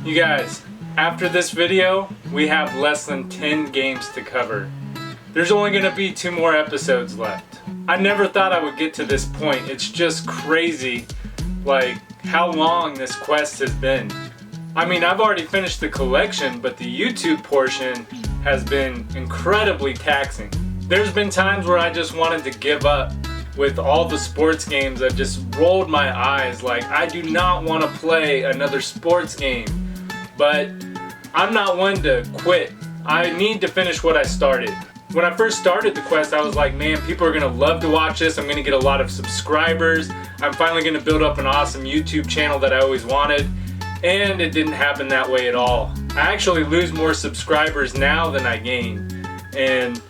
You guys, after this video, we have less than 10 games to cover. There's only going to be 2 more episodes left. I never thought I would get to this point. It's just crazy, like, how long this quest has been. I mean, I've already finished the collection, but the YouTube portion has been incredibly taxing. There's been times where I just wanted to give up with all the sports games. I just rolled my eyes like, I do not want to play another sports game. But I'm not one to quit. I need to finish what I started. When I first started the quest, I was like, man, people are gonna love to watch this. I'm gonna get a lot of subscribers. I'm finally gonna build up an awesome YouTube channel that I always wanted. And it didn't happen that way at all. I actually lose more subscribers now than I gain. And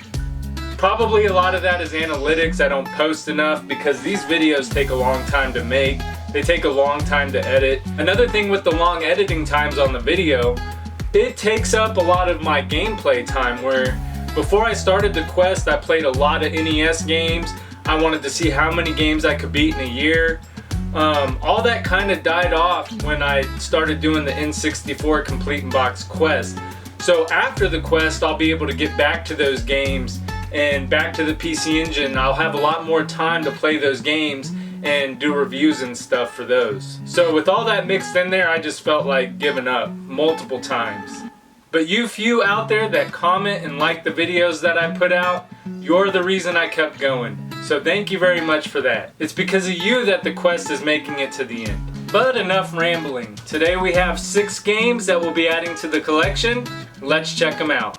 probably a lot of that is analytics. I don't post enough because these videos take a long time to make. They take a long time to edit. Another thing with the long editing times on the video, it takes up a lot of my gameplay time, where before I started the quest, I played a lot of NES games. I wanted to see how many games I could beat in a year. All that kind of died off when I started doing the N64 Complete in Box quest. So after the quest, I'll be able to get back to those games and back to the PC Engine. I'll have a lot more time to play those games and do reviews and stuff for those. So with all that mixed in there, I just felt like giving up multiple times. But you few out there that comment and like the videos that I put out, you're the reason I kept going. So thank you very much for that. It's because of you that the quest is making it to the end. But enough rambling. Today we have 6 games that we'll be adding to the collection. Let's check them out.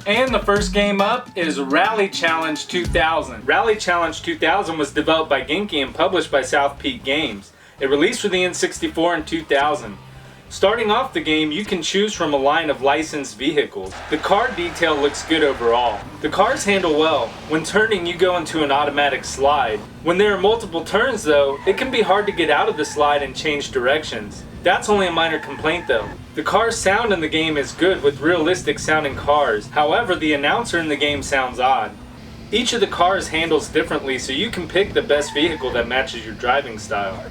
And the first game up is Rally Challenge 2000. Rally Challenge 2000 was developed by Genki and published by South Peak Games. It released for the N64 in 2000. Starting off the game, you can choose from a line of licensed vehicles. The car detail looks good overall. The cars handle well. When turning, you go into an automatic slide. When there are multiple turns though, it can be hard to get out of the slide and change directions. That's only a minor complaint though. The car's sound in the game is good with realistic sounding cars. However, the announcer in the game sounds odd. Each of the cars handles differently, so you can pick the best vehicle that matches your driving style.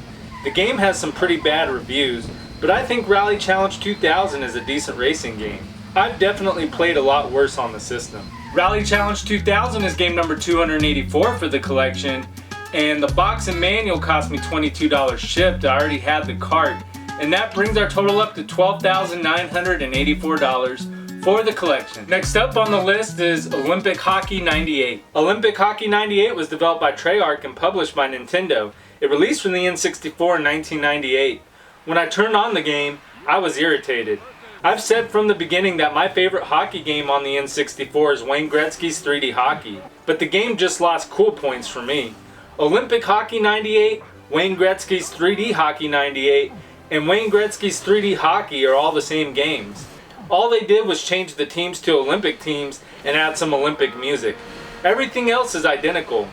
The game has some pretty bad reviews, but I think Rally Challenge 2000 is a decent racing game. I've definitely played a lot worse on the system. Rally Challenge 2000 is game number 284 for the collection, and the box and manual cost me $22 shipped. I already had the cart, and that brings our total up to $12,984 for the collection. Next up on the list is Olympic Hockey 98. Olympic Hockey 98 was developed by Treyarch and published by Nintendo. It released from the N64 in 1998. When I turned on the game, I was irritated. I've said from the beginning that my favorite hockey game on the N64 is Wayne Gretzky's 3D Hockey, but the game just lost cool points for me. Olympic Hockey 98, Wayne Gretzky's 3D Hockey 98, and Wayne Gretzky's 3D Hockey are all the same games. All they did was change the teams to Olympic teams and add some Olympic music. Everything else is identical.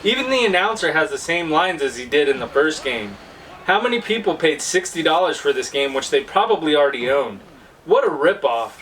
Even the announcer has the same lines as he did in the first game. How many people paid $60 for this game which they probably already owned? What a ripoff.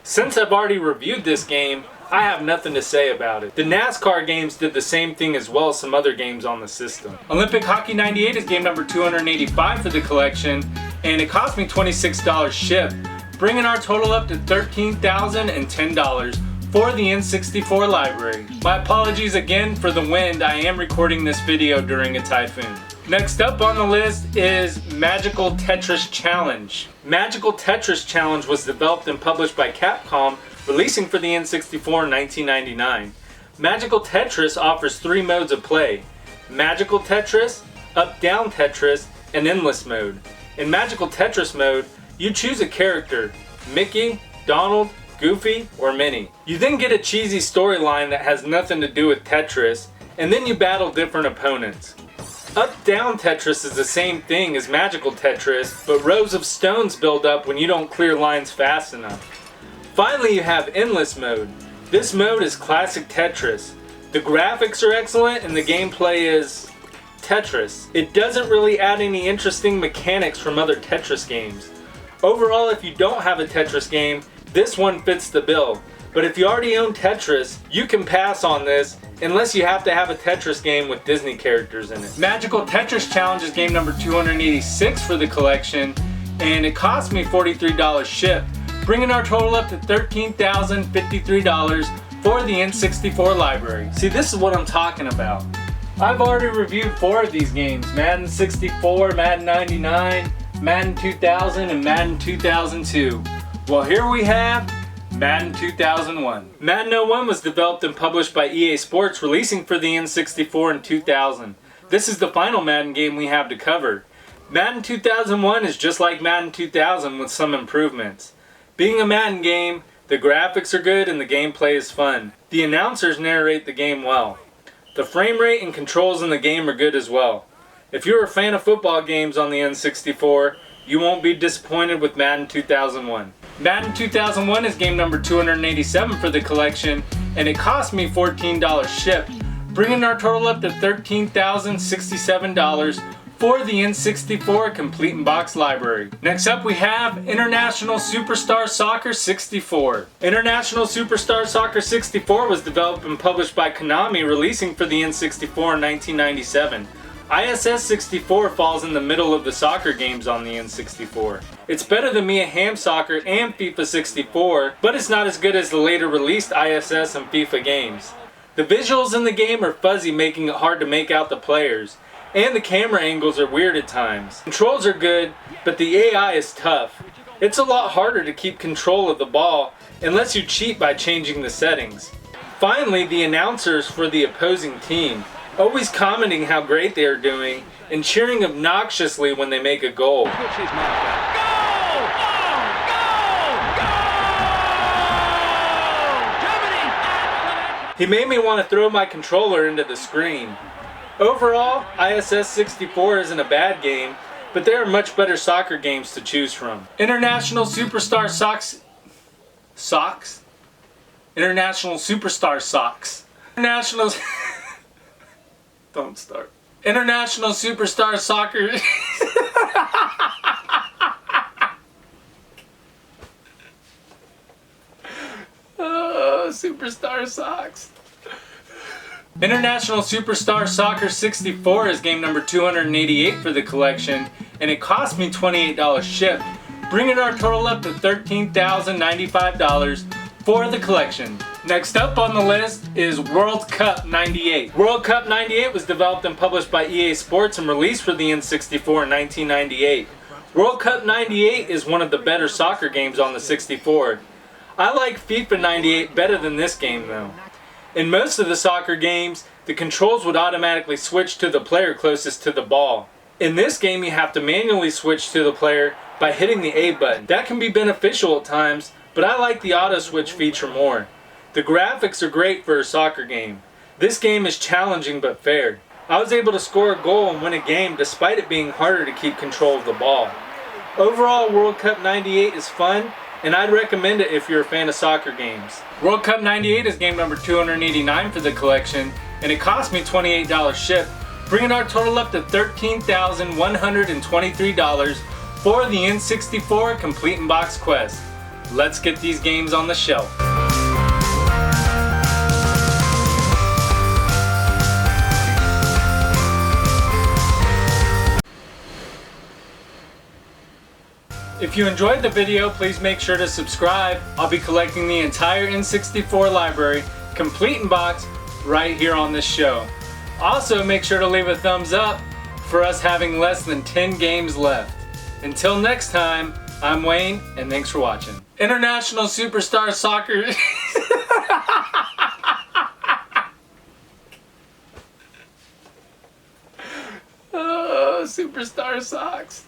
Since I've already reviewed this game, I have nothing to say about it. The NASCAR games did the same thing as well as some other games on the system. Olympic Hockey 98 is game number 285 for the collection, and it cost me $26 shipped, bringing our total up to $13,010 for the N64 library. My apologies again for the wind. I am recording this video during a typhoon. Next up on the list is Magical Tetris Challenge. Magical Tetris Challenge was developed and published by Capcom, releasing for the N64 in 1999. Magical Tetris offers 3 modes of play: Magical Tetris, Up-Down Tetris, and Endless Mode. In Magical Tetris mode, you choose a character: Mickey, Donald, Goofy, or Minnie. You then get a cheesy storyline that has nothing to do with Tetris, and then you battle different opponents. Up-Down Tetris is the same thing as Magical Tetris, but rows of stones build up when you don't clear lines fast enough. Finally, you have Endless Mode. This mode is classic Tetris. The graphics are excellent and the gameplay is Tetris. It doesn't really add any interesting mechanics from other Tetris games. Overall, if you don't have a Tetris game, this one fits the bill. But if you already own Tetris, you can pass on this unless you have to have a Tetris game with Disney characters in it. Magical Tetris Challenge is game number 286 for the collection, and it cost me $43 shipped, bringing our total up to $13,053 for the N64 library. See, this is what I'm talking about. I've already reviewed 4 of these games: Madden 64, Madden 99, Madden 2000, and Madden 2002. Well, here we have Madden 2001. Madden 01 was developed and published by EA Sports, releasing for the N64 in 2000. This is the final Madden game we have to cover. Madden 2001 is just like Madden 2000 with some improvements. Being a Madden game, the graphics are good and the gameplay is fun. The announcers narrate the game well. The frame rate and controls in the game are good as well. If you're a fan of football games on the N64, you won't be disappointed with Madden 2001. Madden 2001 is game number 287 for the collection, and it cost me $14 shipped, bringing our total up to $13,067 for the N64 complete in box library. Next up we have International Superstar Soccer 64. International Superstar Soccer 64 was developed and published by Konami, releasing for the N64 in 1997. ISS 64 falls in the middle of the soccer games on the N64. It's better than Mia Hamm Soccer and FIFA 64, but it's not as good as the later released ISS and FIFA games. The visuals in the game are fuzzy, making it hard to make out the players, and the camera angles are weird at times. Controls are good, but the AI is tough. It's a lot harder to keep control of the ball unless you cheat by changing the settings. Finally, the announcers for the opposing team, always commenting how great they are doing and cheering obnoxiously when they make a goal. He made me want to throw my controller into the screen. Overall, ISS 64 isn't a bad game, but there are much better soccer games to choose from. International Superstar Socks. International Superstar Socks. Don't start. International Superstar Soccer. Oh, Superstar Socks. International Superstar Soccer 64 is game number 288 for the collection, and it cost me $28 shipped, bringing our total up to $13,095 for the collection. Next up on the list is World Cup 98. World Cup 98 was developed and published by EA Sports and released for the N64 in 1998. World Cup 98 is one of the better soccer games on the 64. I like FIFA 98 better than this game though. In most of the soccer games, the controls would automatically switch to the player closest to the ball. In this game, you have to manually switch to the player by hitting the A button. That can be beneficial at times, but I like the auto switch feature more. The graphics are great for a soccer game. This game is challenging but fair. I was able to score a goal and win a game despite it being harder to keep control of the ball. Overall, World Cup 98 is fun, and I'd recommend it if you're a fan of soccer games. World Cup 98 is game number 289 for the collection, and it cost me $28 shipped, bringing our total up to $13,123 for the N64 complete in box quest. Let's get these games on the shelf. If you enjoyed the video, please make sure to subscribe. I'll be collecting the entire N64 library, complete in box, right here on this show. Also, make sure to leave a thumbs up for us having less than 10 games left. Until next time, I'm Wayne, and thanks for watching. International Superstar Soccer. Oh, Superstar Socks.